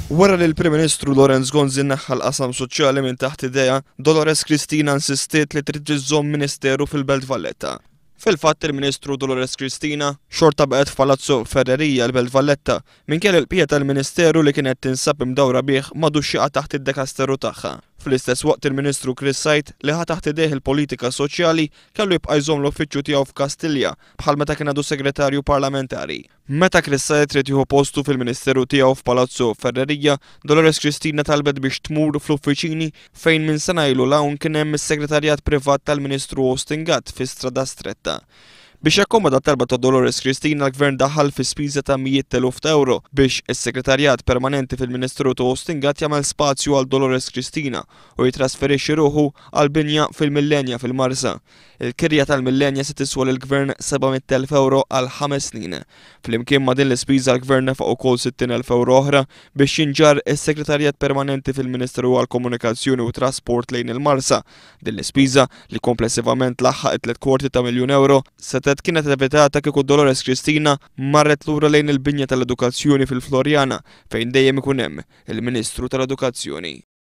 Wara li l-Prim Ministru Lorenz Gonzi neħħa l-qasam soċjali minn taħt idea, Dolores Cristina insistiet li trid iżżomm ministeru fil-Belt Valletta. Fil-fatt il-Ministru Dolores Cristina xorta baqgħet f'Palazzo Ferrerija l-Belt Valletta minkejja l-bqija tal-Ministeru li kienet tinsab imdawra bih m'għadux xieqa taħt id-dekasteru tagħha. Fl-istess waqt il-Ministru Chris Sajt li ħa taħt idejh il-politika soċjali kellu jibqa' jżomm l-uffiċċju tiegħu f'Kastilja bħal meta kien għadu segretarju parlamentari. Meta Chris Sajt trid jieħu postu fil-Ministeru tiegħu f'Palazzo Ferrerija, Dolores Cristina talbet biex tmur fl-uffiċini fejn minn sena ilu hawn kien hemm is-segretarjat privat tal-Ministru Austin Gatt fi Strada Stretta. Biex jakkomoda talba ta' Dolores Cristina l-Gvern daħal fi spiża ta' 100,000 euro biex is-segretarjat permanenti fil-Ministeru ta' Austin Gatt jagħmel spazju għal Dolores Cristina u jitrasferixxi ruħu għal binja fil-Millenja fil-Marsa. Il-kirja tal-Millenja se tiswa lill-Gvern 700,000 euro għal 5 snin. Flimkien ma' din l-ispiża l-Gvern nefaq ukoll 60,000 euro oħra biex jinġar is-segretarjat permanenti fil-Ministeru għall Komunikazzjoni u Trasport lejn il-Marsa. Din l-ispiża li komplessivament laħħaqet 3/4 euro kienet evitata kieku Dolores Cristina marret lura lejn il-binja tal-edukazzjoni fil-Florjana fejn dejjem ikun hemm il-Ministru tal-Edukazzjoni.